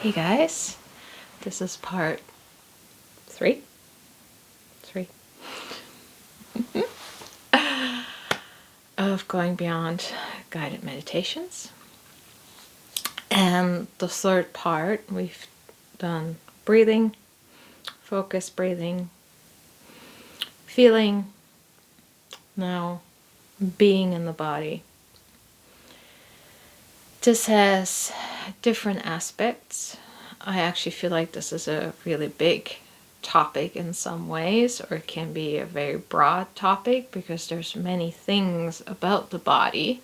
Hey guys, this is part three of Going Beyond Guided Meditations. And the third part, we've done breathing, focused breathing, feeling, now being in the body. This has different aspects. I actually feel like this is a really big topic in some ways, or it can be a very broad topic because there's many things about the body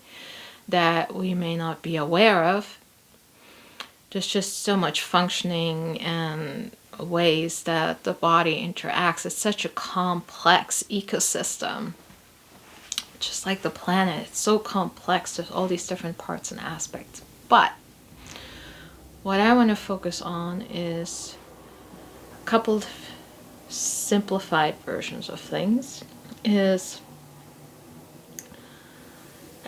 that we may not be aware of. There's just so much functioning and ways that the body interacts. It's such a complex ecosystem. Just like the planet, it's so complex with all these different parts and aspects. But what I want to focus on is a couple of simplified versions of things. Is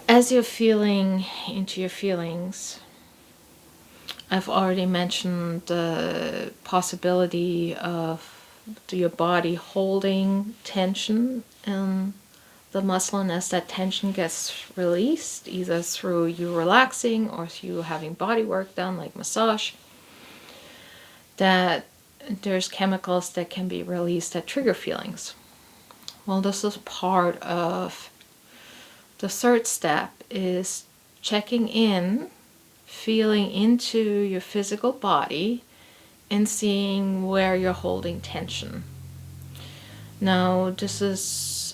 as you're feeling into your feelings, I've already mentioned the possibility of your body holding tension in the muscle, and as that tension gets released, either through you relaxing or through having body work done like massage, that there's chemicals that can be released that trigger feelings. Well, this is part of the third step, is checking in, feeling into your physical body and seeing where you're holding tension. Now, this is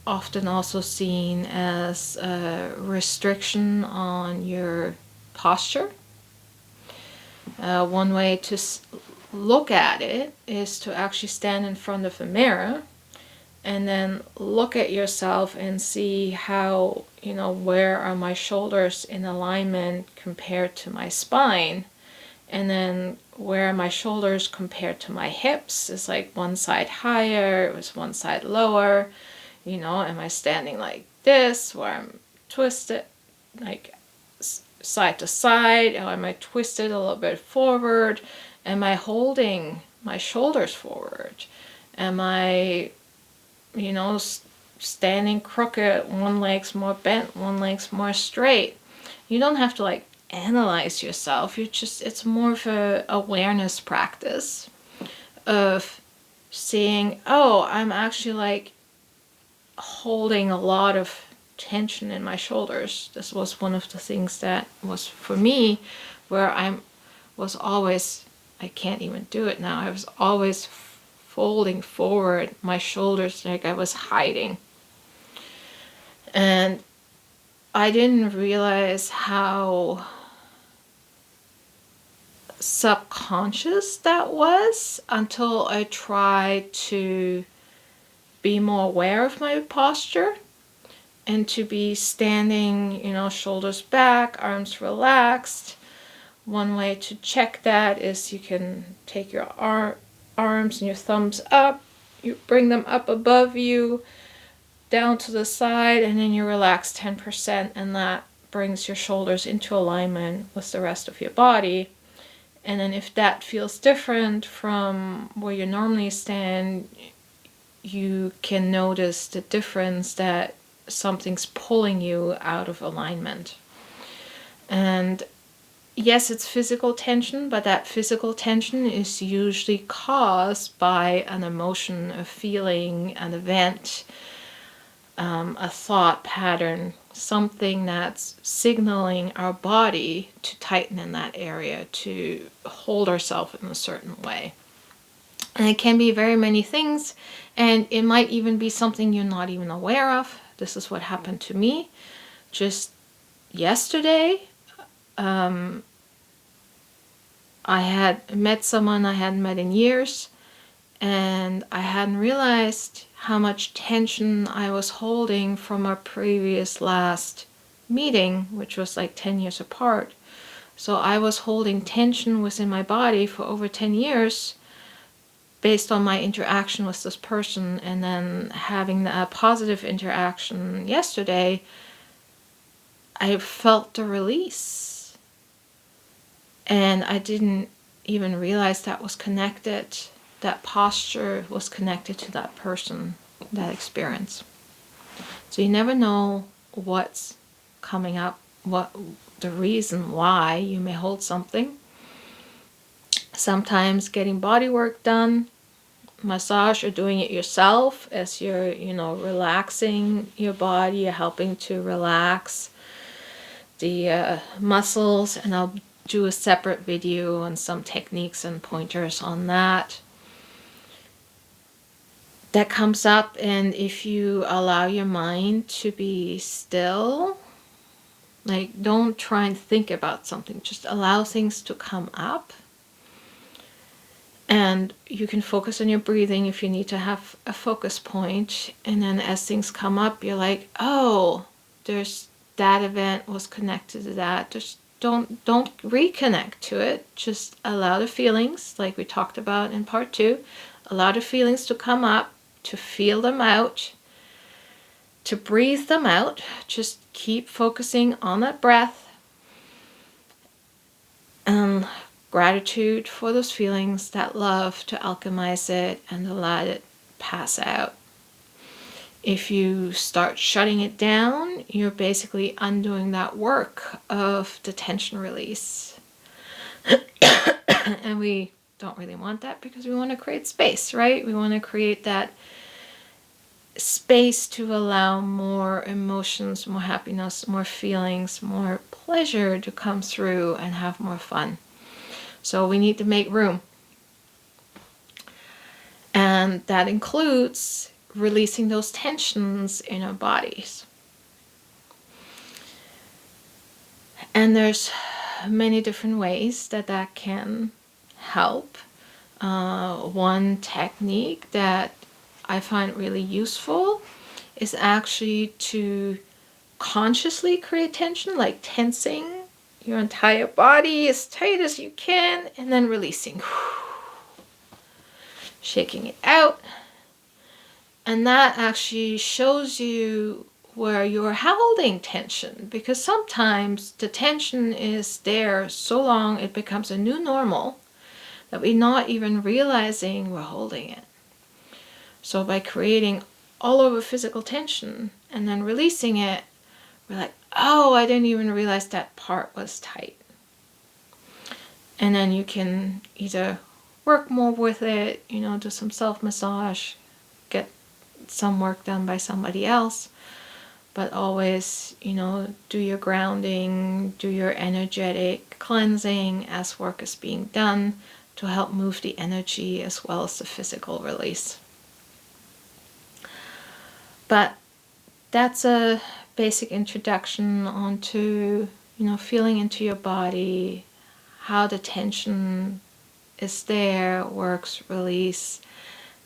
often also seen as a restriction on your posture. One way to look at it is to actually stand in front of a mirror and then look at yourself and see how, where are my shoulders in alignment compared to my spine, and then where are my shoulders compared to my hips. Is like one side higher, it was one side lower. Am I standing like this, where I'm twisted, like side to side, or am I twisted a little bit forward? Am I holding my shoulders forward? Am I, standing crooked, one leg's more bent, one leg's more straight? You don't have to analyze yourself. It's more of a awareness practice of seeing, oh, I'm actually holding a lot of tension in my shoulders. This was one of the things that was for me where I was always, I can't even do it now, I was always folding forward my shoulders like I was hiding. And I didn't realize how subconscious that was until I tried to be more aware of my posture and to be standing, shoulders back, arms relaxed. One way to check that is you can take your arms and your thumbs up, you bring them up above you, down to the side, and then you relax 10%, and that brings your shoulders into alignment with the rest of your body. And then if that feels different from where you normally stand, you can notice the difference that something's pulling you out of alignment. And yes, it's physical tension, but that physical tension is usually caused by an emotion, a feeling, an event, a thought pattern, something that's signaling our body to tighten in that area, to hold ourselves in a certain way. And it can be very many things, and it might even be something you're not even aware of. This is what happened to me just yesterday. I had met someone I hadn't met in years, and I hadn't realized how much tension I was holding from our previous last meeting, which was 10 years apart. So I was holding tension within my body for over 10 years based on my interaction with this person, and then having a positive interaction yesterday, I felt the release. And I didn't even realize that was connected. That posture was connected to that person, that experience. So you never know what's coming up, what the reason why you may hold something. Sometimes getting body work done, massage, or doing it yourself as you're, relaxing your body, you're helping to relax the muscles, and I'll do a separate video on some techniques and pointers on that. That comes up, and if you allow your mind to be still, like don't try and think about something, just allow things to come up. And you can focus on your breathing if you need to have a focus point. And then as things come up, you're like, oh, there's that event was connected to that. Just don't reconnect to it. Just allow the feelings, like we talked about in part 2, allow the feelings to come up, to feel them out, to breathe them out. Just keep focusing on that breath. And gratitude for those feelings, that love, to alchemize it and to let it pass out. If you start shutting it down, you're basically undoing that work of the tension release. And we don't really want that, because we want to create space, right? We want to create that space to allow more emotions, more happiness, more feelings, more pleasure to come through and have more fun. So we need to make room. And that includes releasing those tensions in our bodies. And there's many different ways that can help. One technique that I find really useful is actually to consciously create tension, like tensing your entire body as tight as you can, and then releasing. Shaking it out. And that actually shows you where you're holding tension, because sometimes the tension is there so long it becomes a new normal that we're not even realizing we're holding it. So by creating all over physical tension and then releasing it, we're like, oh, I didn't even realize that part was tight. And then you can either work more with it, do some self-massage, get some work done by somebody else, but always, do your grounding, do your energetic cleansing as work is being done to help move the energy as well as the physical release. But that's a basic introduction onto, feeling into your body, how the tension is there, works, release.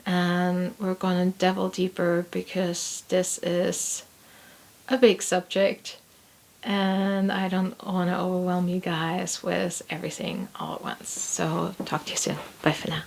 And we're going to delve deeper, because this is a big subject and I don't want to overwhelm you guys with everything all at once. So talk to you soon. Bye for now.